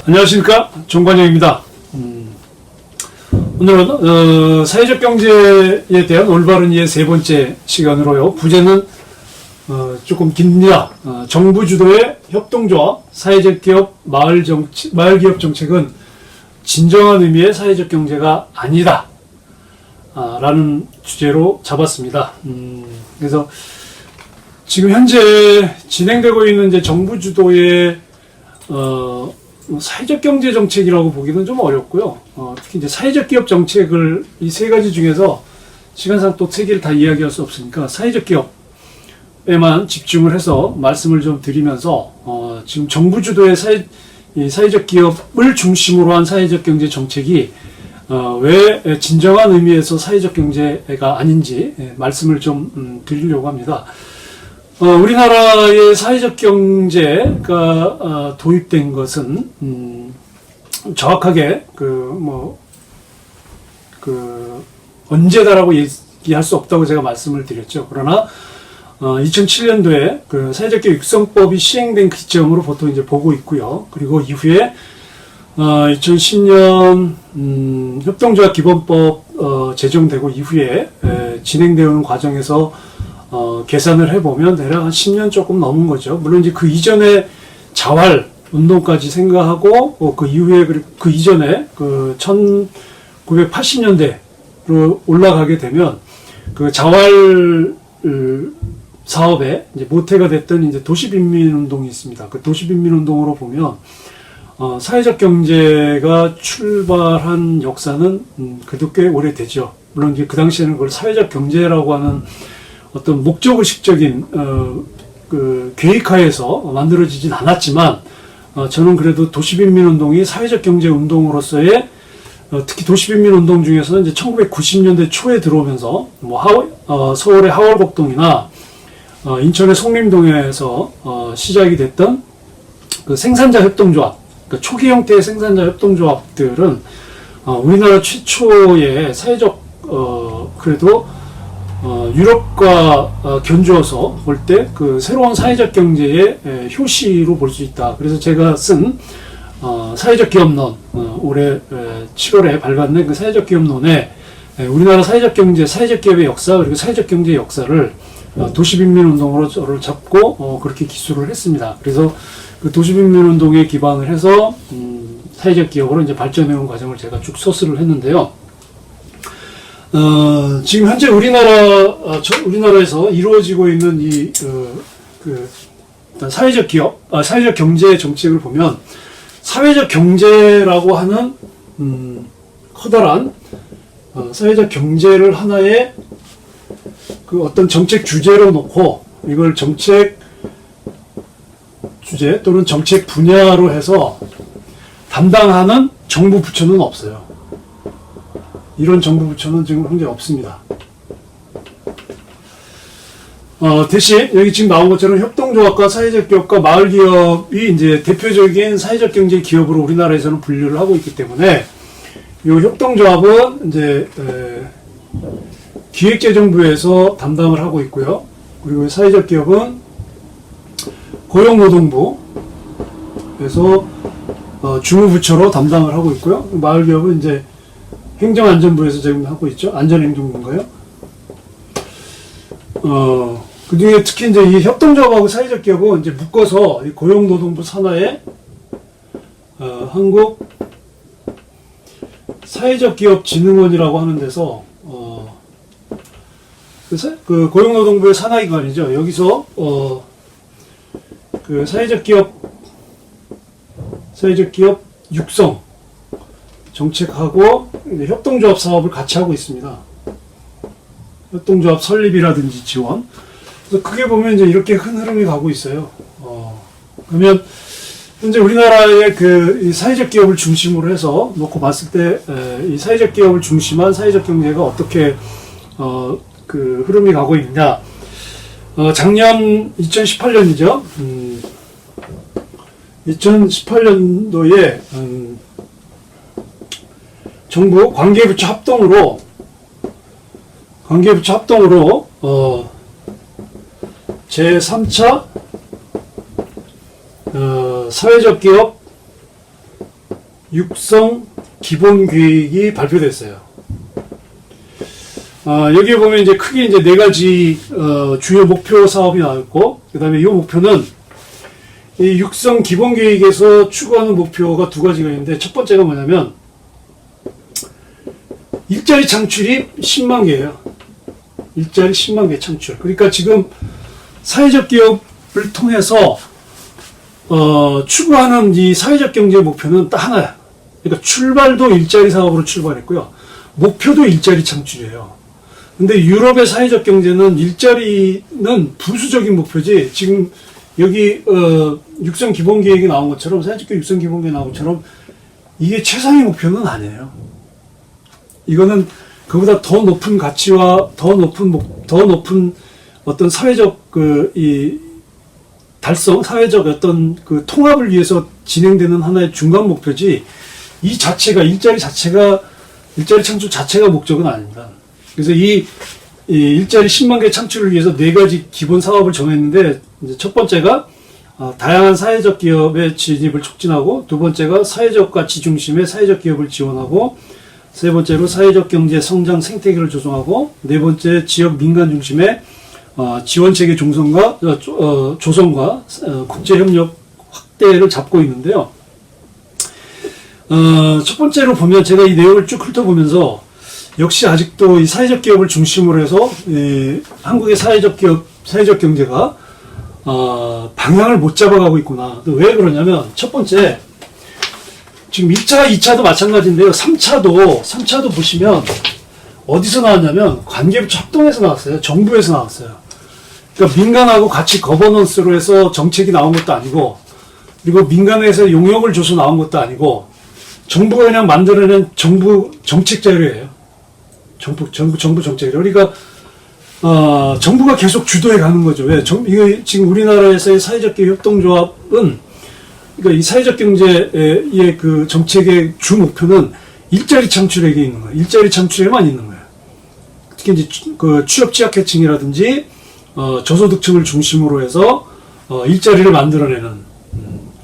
안녕하십니까, 정관영입니다. 오늘은 사회적 경제에 대한 올바른 이해 세 번째 시간으로요. 부제는 조금 깁니다. 정부 주도의 협동조합, 사회적 기업, 마을 기업 정책은 진정한 의미의 사회적 경제가 아니다. 라는 주제로 잡았습니다. 그래서 지금 현재 진행되고 있는 이제 정부 주도의 사회적 경제 정책이라고 보기는 좀 어렵고요. 특히 이제 사회적 기업 정책을 이 세 가지 중에서 시간상 또 세 개를 다 이야기할 수 없으니까 사회적 기업에만 집중을 해서 말씀을 좀 드리면서 지금 정부 주도의 사회적 기업을 중심으로 한 사회적 경제 정책이 왜 진정한 의미에서 사회적 경제가 아닌지 말씀을 좀 드리려고 합니다. 우리나라의 사회적 경제가 도입된 것은 정확하게 언제다라고 얘기할 수 없다고 제가 말씀을 드렸죠. 그러나 2007년도에 그 사회적 기업 육성법이 시행된 그 시점으로 보통 이제 보고 있고요. 그리고 이후에 2010년 협동조합 기본법 제정되고 이후에 진행되는 과정에서 계산을 해보면 대략 한 10년 조금 넘은 거죠. 물론 이제 그 이전에 자활 운동까지 생각하고 그 이후에 그 이전에 그 1980년대로 올라가게 되면 그 자활 사업에 이제 모태가 됐던 이제 도시빈민운동이 있습니다. 그 도시빈민운동으로 보면 사회적 경제가 출발한 역사는 그래도 꽤 오래되죠. 물론 이제 그 당시에는 그걸 사회적 경제라고 하는 어떤 목적의식적인 그 계획하에서 만들어지진 않았지만 저는 그래도 도시빈민운동이 사회적 경제 운동으로서의 특히 도시빈민운동 중에서는 이제 1990년대 초에 들어오면서 서울의 하월곡동이나 인천의 송림동에서 시작이 됐던 그 생산자 협동조합, 그러니까 초기 형태의 생산자 협동조합들은 우리나라 최초의 사회적 그래도 유럽과 견주어서 볼 때 그 새로운 사회적 경제의 효시로 볼 수 있다. 그래서 제가 쓴 사회적 기업론, 올해 7월에 발간된 그 사회적 기업론에 우리나라 사회적 경제, 사회적 기업의 역사 그리고 사회적 경제의 역사를 도시빈민운동으로 저를 잡고 그렇게 기술을 했습니다. 그래서 그 도시빈민운동에 기반을 해서 사회적 기업으로 이제 발전해온 과정을 제가 쭉 서술을 했는데요. 지금 현재 우리나라에서 이루어지고 있는 사회적 기업, 사회적 경제 정책을 보면 사회적 경제라고 하는 커다란 사회적 경제를 하나의 그 어떤 정책 주제로 놓고 이걸 정책 주제 또는 정책 분야로 해서 담당하는 정부 부처는 없어요. 이런 정부 부처는 지금 현재 없습니다. 대신 여기 지금 나온 것처럼 협동조합과 사회적 기업과 마을 기업이 이제 대표적인 사회적 경제 기업으로 우리나라에서는 분류를 하고 있기 때문에 이 협동조합은 이제 기획재정부에서 담당을 하고 있고요. 그리고 사회적 기업은 고용노동부에서 주무부처로 담당을 하고 있고요. 마을 기업은 이제 행정안전부에서 지금 하고 있죠. 안전행정부인가요? 그 중에 특히 이제 이 협동조합하고 사회적 기업은 이제 묶어서 이 고용노동부 산하에 한국 사회적 기업 진흥원이라고 하는 데서 그 고용노동부의 산하기관이죠. 여기서 그 사회적 기업 육성 정책하고 협동조합 사업을 같이 하고 있습니다. 협동조합 설립이라든지 지원. 그래서 크게 보면 이제 이렇게 큰 흐름이 가고 있어요. 그러면 현재 우리나라의 이 사회적 기업을 중심으로 해서 놓고 봤을 때 이 사회적 기업을 중심한 사회적 경제가 어떻게 그 흐름이 가고 있느냐. 작년 2018년이죠. 2018년도에 정부 관계부처 합동으로 제3차 사회적 기업 육성 기본 계획이 발표됐어요. 여기에 보면 이제 크게 이제 네 가지 주요 목표 사업이 나왔고, 그 다음에 이 목표는 이 육성 기본 계획에서 추구하는 목표가 두 가지가 있는데, 첫 번째가 뭐냐면 일자리 창출이 10만 개예요. 일자리 10만 개 창출. 그러니까 지금 사회적 기업을 통해서 추구하는 이 사회적 경제 목표는 딱 하나야. 그러니까 출발도 일자리 사업으로 출발했고요. 목표도 일자리 창출이에요. 근데 유럽의 사회적 경제는 일자리는 부수적인 목표지, 지금 여기 육성 기본 계획이 나온 것처럼, 사회적 교육 육성 기본 계획이 나온 것처럼 이게 최상의 목표는 아니에요. 이거는 그보다 더 높은 가치와 더 높은 어떤 사회적 달성, 사회적 어떤 통합을 위해서 진행되는 하나의 중간 목표지, 이 자체가 일자리 창출 자체가 목적은 아닙니다. 그래서 이 일자리 10만 개 창출을 위해서 네 가지 기본 사업을 정했는데, 이제 첫 번째가 다양한 사회적 기업의 진입을 촉진하고, 두 번째가 사회적 가치 중심의 사회적 기업을 지원하고, 세 번째로 사회적 경제 성장 생태계를 조성하고, 네 번째 지역 민간 중심의 지원 체계 조성과 국제 협력 확대를 잡고 있는데요. 첫 번째로 보면 제가 이 내용을 쭉 훑어보면서 역시 아직도 이 사회적 기업을 중심으로 해서 한국의 사회적 경제가 방향을 못 잡아가고 있구나. 왜 그러냐면, 첫 번째, 지금 1차, 2차도 마찬가지인데요. 3차도 보시면 어디서 나왔냐면 관계부처 합동에서 나왔어요. 정부에서 나왔어요. 그러니까 민간하고 같이 거버넌스로 해서 정책이 나온 것도 아니고, 그리고 민간에서 용역을 줘서 나온 것도 아니고, 정부가 그냥 만들어낸 정부 정책 자료예요. 정부 정책 자료. 그러니까 정부가 계속 주도해 가는 거죠. 왜? 이거 지금 우리나라에서의 사회적 기업 협동조합은, 그러니까 이 사회적 경제의 그 정책의 주 목표는 일자리 창출에게 있는 거예요. 일자리 창출에만 있는 거예요. 특히 이제 그 취업 취약계층이라든지 저소득층을 중심으로 해서 일자리를 만들어내는.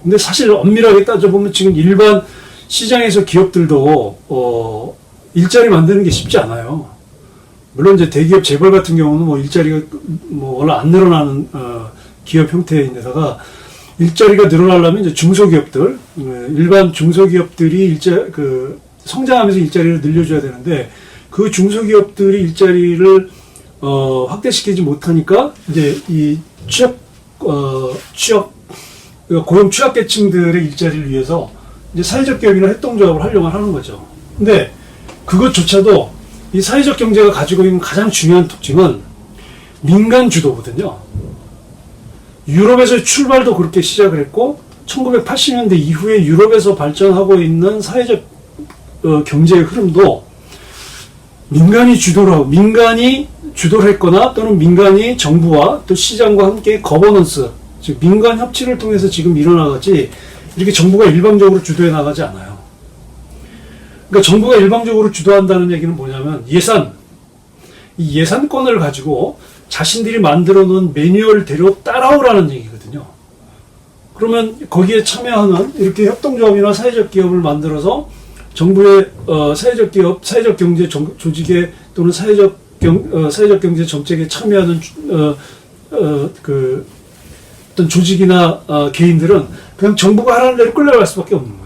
근데 사실 엄밀하게 따져보면 지금 일반 시장에서 기업들도 일자리 만드는 게 쉽지 않아요. 물론 이제 대기업 재벌 같은 경우는 뭐 일자리가 원래 안 늘어나는 기업 형태인데다가, 일자리가 늘어나려면 이제 중소기업들, 일반 중소기업들이 성장하면서 일자리를 늘려줘야 되는데, 그 중소기업들이 일자리를 확대시키지 못하니까 이제 이 고용 취약계층들의 일자리를 위해서 이제 사회적 기업이나 협동조합을 활용을 하는 거죠. 근데 그것조차도 이 사회적 경제가 가지고 있는 가장 중요한 특징은 민간 주도거든요. 유럽에서의 출발도 그렇게 시작을 했고, 1980년대 이후에 유럽에서 발전하고 있는 사회적 경제의 흐름도 민간이 주도를 했거나, 또는 민간이 정부와 또 시장과 함께 거버넌스, 즉 민간 협치를 통해서 지금 일어나가지, 이렇게 정부가 일방적으로 주도해 나가지 않아요. 그러니까 정부가 일방적으로 주도한다는 얘기는 뭐냐면, 이 예산권을 가지고 자신들이 만들어 놓은 매뉴얼대로 따라오라는 얘기거든요. 그러면 거기에 참여하는 이렇게 협동조합이나 사회적 기업을 만들어서 정부의 사회적 경제 조직에, 또는 사회적 경제 정책에 참여하는 어떤 조직이나 개인들은 그냥 정부가 하라는 대로 끌려갈 수밖에 없는 거예요.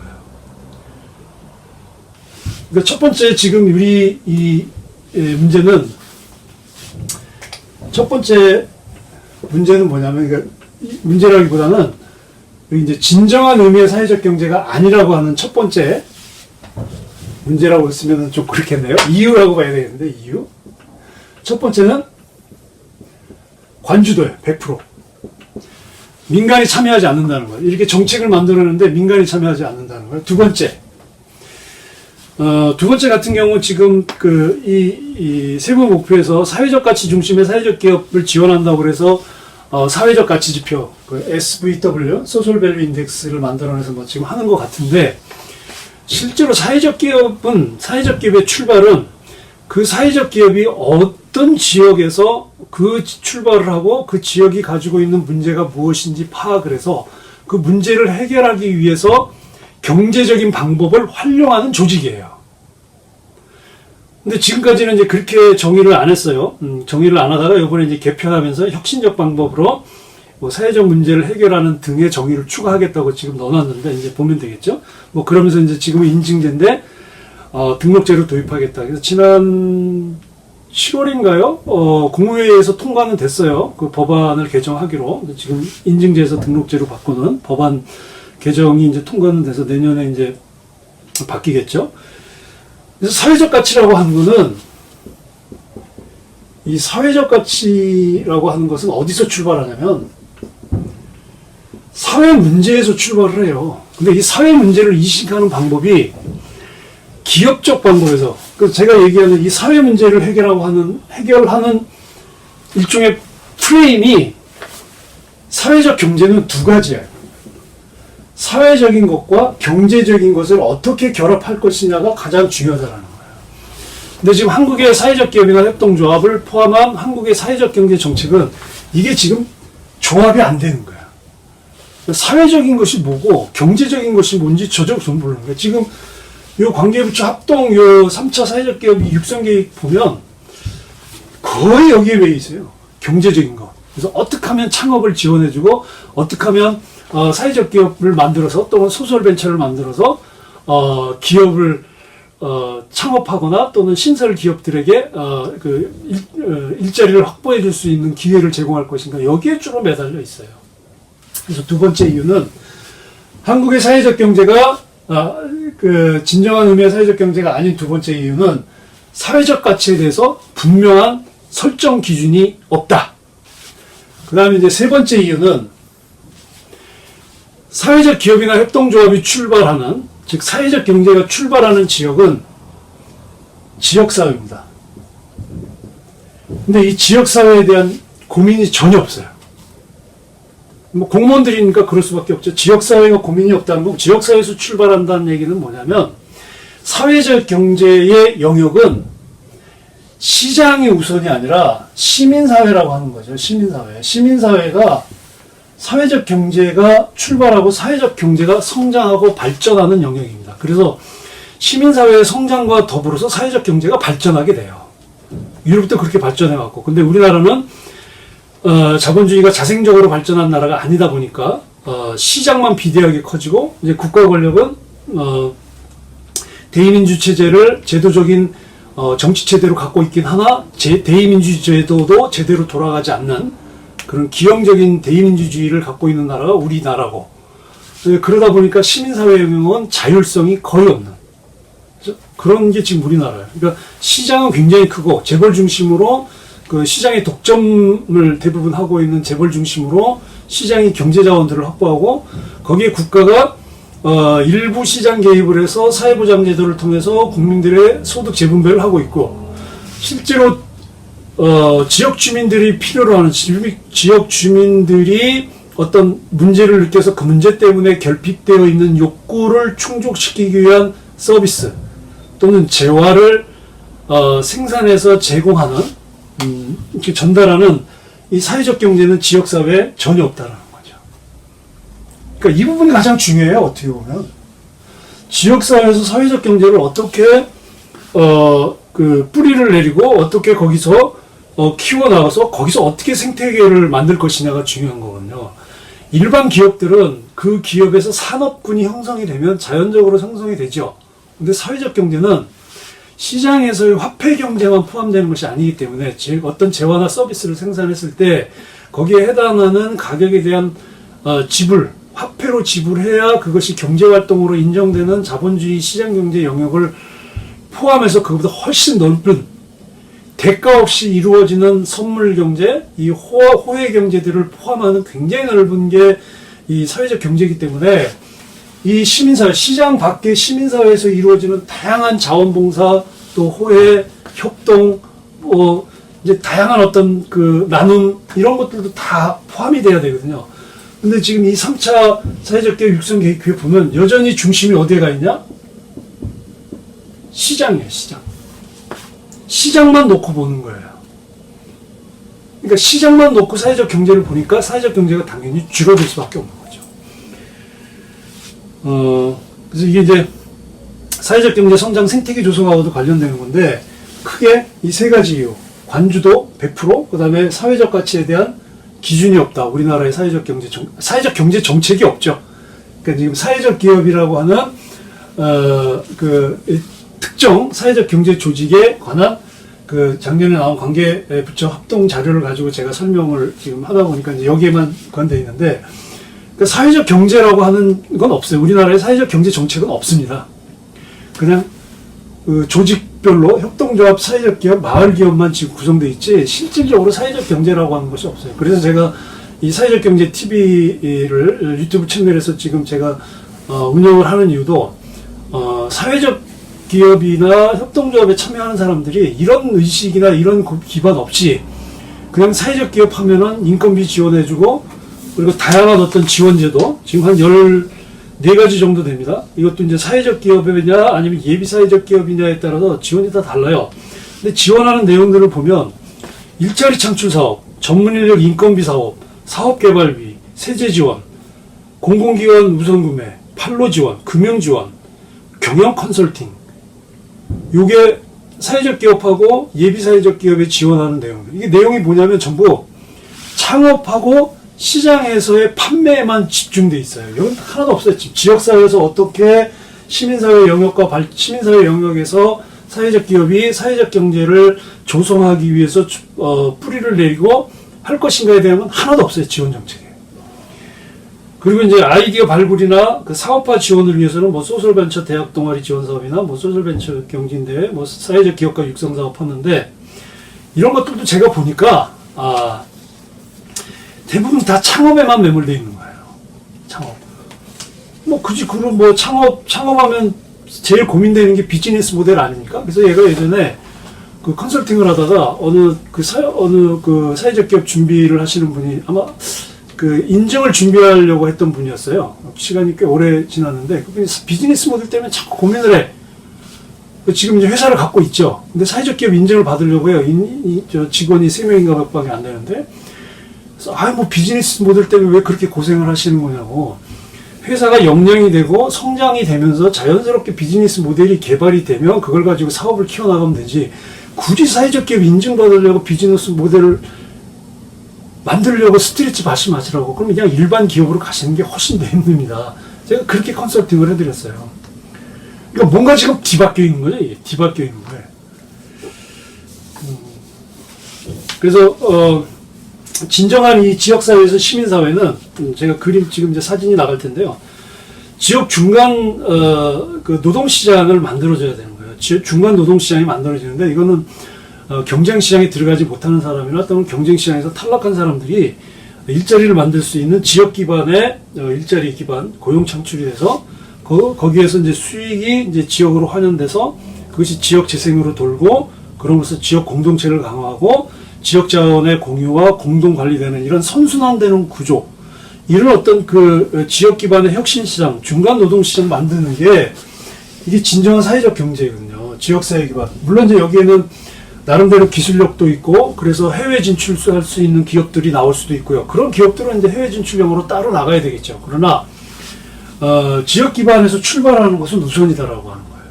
그러니까 첫 번째, 지금 우리 첫 번째 문제는 뭐냐면, 그러니까 문제라기보다는 이제 진정한 의미의 사회적 경제가 아니라고 하는 첫 번째 문제라고 했으면 좀 그렇겠네요. 이유라고 봐야 되겠는데, 이유. 첫 번째는 관주도예요. 100%. 민간이 참여하지 않는다는 거예요. 이렇게 정책을 만들었는데 민간이 참여하지 않는다는 거예요. 두 번째 같은 경우, 지금 이 세부 목표에서 사회적 가치 중심의 사회적 기업을 지원한다고 그래서 사회적 가치 지표, SVW, 소셜 밸류 인덱스를 만들어내서 뭐 지금 하는 것 같은데, 실제로 사회적 기업의 출발은 그 사회적 기업이 어떤 지역에서 그 출발을 하고 그 지역이 가지고 있는 문제가 무엇인지 파악을 해서 그 문제를 해결하기 위해서 경제적인 방법을 활용하는 조직이에요. 근데 지금까지는 이제 그렇게 정의를 안 했어요. 정의를 안 하다가 이번에 이제 개편하면서 혁신적 방법으로 뭐 사회적 문제를 해결하는 등의 정의를 추가하겠다고 지금 넣어놨는데 이제 보면 되겠죠. 뭐 그러면서 이제 지금은 인증제인데 등록제로 도입하겠다. 그래서 지난 7월인가요? 국무회의에서 통과는 됐어요. 그 법안을 개정하기로. 지금 인증제에서 등록제로 바꾸는 법안 개정이 이제 통과는 돼서 내년에 이제 바뀌겠죠. 그래서 사회적 가치라고 하는 거는, 이 사회적 가치라고 하는 것은 어디서 출발하냐면 사회 문제에서 출발을 해요. 근데 이 사회 문제를 인식하는 방법이 기업적 방법에서, 그래서 제가 얘기하는 이 사회 문제를 해결하는 일종의 프레임이, 사회적 경제는 두 가지예요. 사회적인 것과 경제적인 것을 어떻게 결합할 것이냐가 가장 중요하다는 거예요. 근데 지금 한국의 사회적 기업이나 협동조합을 포함한 한국의 사회적 경제 정책은 이게 지금 조합이 안 되는 거예요. 사회적인 것이 뭐고 경제적인 것이 뭔지 저도 좀 모르는 거예요. 지금 요 관계부처 합동 요 3차 사회적 기업 육성 계획 보면 거의 여기에 매 있어요. 경제적인 거. 그래서 어떻게 하면 창업을 지원해주고, 어떻게 하면 사회적 기업을 만들어서, 또는 소셜 벤처를 만들어서 기업을 창업하거나 또는 신설 기업들에게 일자리를 확보해 줄 수 있는 기회를 제공할 것인가, 여기에 주로 매달려 있어요. 그래서 두 번째 이유는 한국의 사회적 경제가 진정한 의미의 사회적 경제가 아닌 두 번째 이유는 사회적 가치에 대해서 분명한 설정 기준이 없다. 그 다음에 이제 세 번째 이유는 사회적 기업이나 협동조합이 출발하는, 즉 사회적 경제가 출발하는 지역은 지역사회입니다. 근데 이 지역사회에 대한 고민이 전혀 없어요. 뭐 공무원들이니까 그럴 수밖에 없죠. 지역사회가 고민이 없다는 건, 지역사회에서 출발한다는 얘기는 뭐냐면 사회적 경제의 영역은 시장이 우선이 아니라 시민사회라고 하는 거죠. 시민사회. 시민사회가 사회적 경제가 출발하고 사회적 경제가 성장하고 발전하는 영역입니다. 그래서 시민사회의 성장과 더불어서 사회적 경제가 발전하게 돼요. 유럽도 그렇게 발전해왔고, 근데 우리나라는 자본주의가 자생적으로 발전한 나라가 아니다 보니까 시장만 비대하게 커지고, 이제 국가 권력은 대의민주 체제를 제도적인 정치 체제로 갖고 있긴 하나 대의민주 제도도 제대로 돌아가지 않는 그런 기형적인 대의민주주의를 갖고 있는 나라가 우리나라고, 그러다 보니까 시민사회 영역은 자율성이 거의 없는 그런 게 지금 우리나라예요. 그러니까 시장은 굉장히 크고, 재벌 중심으로 그 시장의 독점을 대부분 하고 있는 재벌 중심으로 시장이 경제 자원들을 확보하고, 거기에 국가가 일부 시장 개입을 해서 사회보장제도를 통해서 국민들의 소득 재분배를 하고 있고, 실제로 지역 주민들이 필요로 하는, 지역 주민들이 어떤 문제를 느껴서 그 문제 때문에 결핍되어 있는 욕구를 충족시키기 위한 서비스 또는 재화를 생산해서 제공하는, 이렇게 전달하는 이 사회적 경제는 지역사회에 전혀 없다는 거죠. 그러니까 이 부분이 가장 중요해요. 어떻게 보면 지역사회에서 사회적 경제를 어떻게 뿌리를 내리고 어떻게 거기서 키워나가서 거기서 어떻게 생태계를 만들 것이냐가 중요한 거거든요. 일반 기업들은 그 기업에서 산업군이 형성이 되면 자연적으로 형성이 되죠. 근데 사회적 경제는 시장에서의 화폐 경제만 포함되는 것이 아니기 때문에, 즉 어떤 재화나 서비스를 생산했을 때 거기에 해당하는 가격에 대한 지불, 화폐로 지불해야 그것이 경제활동으로 인정되는 자본주의 시장경제 영역을 포함해서 그것보다 훨씬 넓은 대가 없이 이루어지는 선물경제, 이 호혜경제들을 포함하는 굉장히 넓은 게 이 사회적 경제이기 때문에, 이 시민사회, 시장 밖의 시민사회에서 이루어지는 다양한 자원봉사, 또 호혜, 협동, 이제 다양한 어떤 나눔, 이런 것들도 다 포함이 돼야 되거든요. 근데 지금 이 3차 사회적 개혁 육성 계획에 보면 여전히 중심이 어디에 가 있냐? 시장이에요, 시장. 시장만 놓고 보는 거예요. 그러니까 시장만 놓고 사회적 경제를 보니까 사회적 경제가 당연히 줄어들 수밖에 없는 거죠. 그래서 이게 이제 사회적 경제 성장 생태계 조성하고도 관련되는 건데, 크게 이 세 가지 이유. 관주도 100%, 그 다음에 사회적 가치에 대한 기준이 없다. 우리나라의 사회적 경제 정책이 없죠. 그러니까 지금 사회적 기업이라고 하는, 특정 사회적 경제 조직에 관한 작년에 나온 관계부처 합동 자료를 가지고 제가 설명을 지금 하다 보니까 이제 여기에만 관되어 있는데, 그러니까 사회적 경제라고 하는 건 없어요. 우리나라에 사회적 경제 정책은 없습니다. 그냥 조직별로 협동조합, 사회적 기업, 마을 기업만 지금 구성되어 있지 실질적으로 사회적 경제라고 하는 것이 없어요. 그래서 제가 이 사회적 경제 TV를 유튜브 채널에서 지금 제가 운영을 하는 이유도 사회적 기업이나 협동조합에 참여하는 사람들이 이런 의식이나 이런 기반 없이 그냥 사회적 기업 하면은 인건비 지원해주고, 그리고 다양한 어떤 지원제도 지금 한 14가지 정도 됩니다. 이것도 이제 사회적 기업이냐 아니면 예비 사회적 기업이냐에 따라서 지원이 다 달라요. 근데 지원하는 내용들을 보면 일자리 창출 사업, 전문인력 인건비 사업, 사업개발비, 세제 지원, 공공기관 우선 구매, 판로 지원, 금융 지원, 경영 컨설팅, 요게 사회적 기업하고 예비 사회적 기업에 지원하는 내용들. 이게 내용이 뭐냐면 전부 창업하고 시장에서의 판매에만 집중돼 있어요. 여기 하나도 없어요. 지역사회에서 어떻게 시민사회 영역에서 사회적 기업이 사회적 경제를 조성하기 위해서 뿌리를 내리고 할 것인가에 대한 하나도 없어요. 지원 정책에. 그리고 이제 아이디어 발굴이나 사업화 지원을 위해서는 소셜벤처 대학 동아리 지원 사업이나 소셜벤처 경진대회, 사회적 기업가 육성 사업 하는데, 이런 것들도 제가 보니까 대부분 다 창업에만 매몰되어 있는 거예요. 창업. 그럼 창업하면 제일 고민되는 게 비즈니스 모델 아닙니까? 그래서 얘가 예전에 컨설팅을 하다가 어느 사회적 기업 준비를 하시는 분이 아마 인증을 준비하려고 했던 분이었어요. 시간이 꽤 오래 지났는데, 그분이 비즈니스 모델 때문에 자꾸 고민을 해. 지금 이제 회사를 갖고 있죠. 근데 사회적 기업 인증을 받으려고 해요. 직원이 3명인가 몇 밖에 안 되는데, 그래서 비즈니스 모델 때문에 왜 그렇게 고생을 하시는 거냐고. 회사가 역량이 되고 성장이 되면서 자연스럽게 비즈니스 모델이 개발이 되면 그걸 가지고 사업을 키워나가면 되지, 굳이 사회적 기업 인증받으려고 비즈니스 모델을 만들려고 스트레치 마시라고 그럼 그냥 일반 기업으로 가시는 게 훨씬 더 힘듭니다. 제가 그렇게 컨설팅을 해드렸어요. 그러니까 뭔가 지금 뒤바뀌어 있는 거죠. 이게 뒤바뀌어 있는 거예요. 그래서 진정한 이 지역사회에서 시민사회는, 제가 그림 지금 이제 사진이 나갈 텐데요. 지역 중간 노동시장을 만들어줘야 되는 거예요. 지역 중간 노동시장이 만들어지는데, 이거는 경쟁시장에 들어가지 못하는 사람이나 또는 경쟁시장에서 탈락한 사람들이 일자리를 만들 수 있는 지역 기반의 일자리 기반 고용 창출이 돼서 거기에서 이제 수익이 이제 지역으로 환원돼서 그것이 지역 재생으로 돌고, 그러면서 지역 공동체를 강화하고 지역 자원의 공유와 공동 관리되는 이런 선순환되는 구조, 이런 어떤 지역 기반의 혁신시장, 중간 노동시장 만드는 게 이게 진정한 사회적 경제거든요. 지역사회 기반. 물론 이제 여기에는 나름대로 기술력도 있고, 그래서 해외 진출할 수 있는 기업들이 나올 수도 있고요. 그런 기업들은 이제 해외 진출형으로 따로 나가야 되겠죠. 그러나 지역 기반에서 출발하는 것은 우선이다라고 하는 거예요.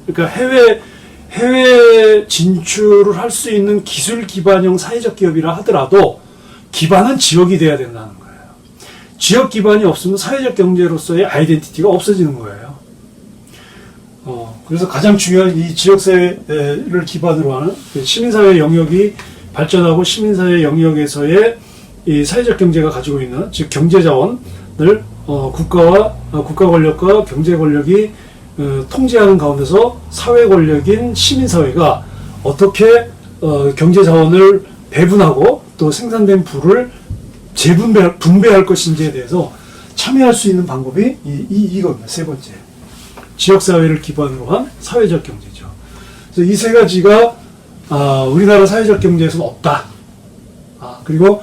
그러니까 해외 진출을 할 수 있는 기술 기반형 사회적 기업이라 하더라도 기반은 지역이 돼야 된다는 거예요. 지역 기반이 없으면 사회적 경제로서의 아이덴티티가 없어지는 거예요. 그래서 가장 중요한 이 지역사회를 기반으로 하는 시민사회 영역이 발전하고, 시민사회 영역에서의 이 사회적 경제가 가지고 있는, 즉 경제자원을 국가 권력과 경제 권력이 통제하는 가운데서 사회 권력인 시민사회가 어떻게 경제자원을 배분하고 또 생산된 부를 분배할 것인지에 대해서 참여할 수 있는 방법이 이겁니다. 세 번째. 지역사회를 기반으로 한 사회적 경제죠. 그래서 이 세 가지가 우리나라 사회적 경제에서는 없다. 그리고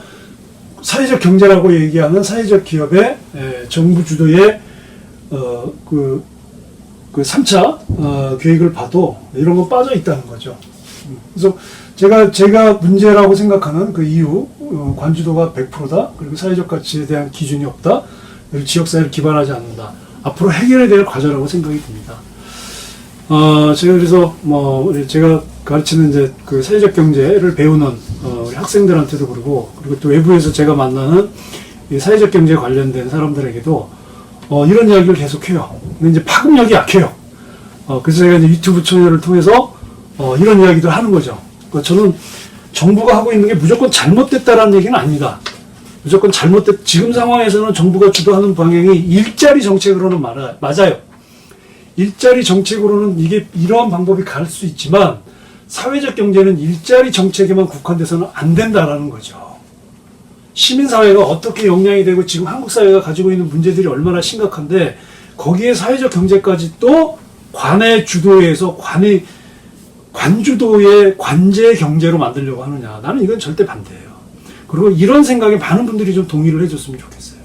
사회적 경제라고 얘기하는 사회적 기업의 정부 주도의 그 3차 계획을 봐도 이런 거 빠져 있다는 거죠. 그래서 제가 문제라고 생각하는 그 이유, 관주도가 100%다. 그리고 사회적 가치에 대한 기준이 없다. 그리고 지역사회를 기반하지 않는다. 앞으로 해결해야 될 과제라고 생각이 듭니다. 제가 그래서 제가 가르치는 이제 그 사회적 경제를 배우는 우리 학생들한테도 그러고, 그리고 또 외부에서 제가 만나는 이 사회적 경제에 관련된 사람들에게도 이런 이야기를 계속해요. 근데 이제 파급력이 약해요. 그래서 제가 이제 유튜브 채널을 통해서 이런 이야기도 하는 거죠. 그러니까 저는 정부가 하고 있는 게 무조건 잘못됐다라는 얘기는 아닙니다. 무조건 지금 상황에서는 정부가 주도하는 방향이 일자리 정책으로는 맞아요. 일자리 정책으로는 이게 이러한 방법이 갈 수 있지만, 사회적 경제는 일자리 정책에만 국한돼서는 안 된다라는 거죠. 시민사회가 어떻게 영향이 되고 지금 한국 사회가 가지고 있는 문제들이 얼마나 심각한데, 거기에 사회적 경제까지 또 관의 주도에서 관주도의 관제 경제로 만들려고 하느냐. 나는 이건 절대 반대예요. 그리고 이런 생각에 많은 분들이 좀 동의를 해줬으면 좋겠어요.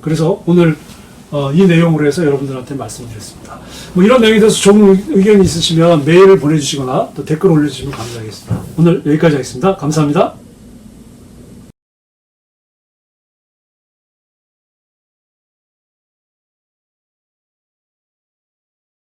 그래서 오늘 이 내용으로 해서 여러분들한테 말씀드렸습니다. 이런 내용에 대해서 좋은 의견이 있으시면 메일을 보내주시거나 또 댓글 올려주시면 감사하겠습니다. 오늘 여기까지 하겠습니다. 감사합니다.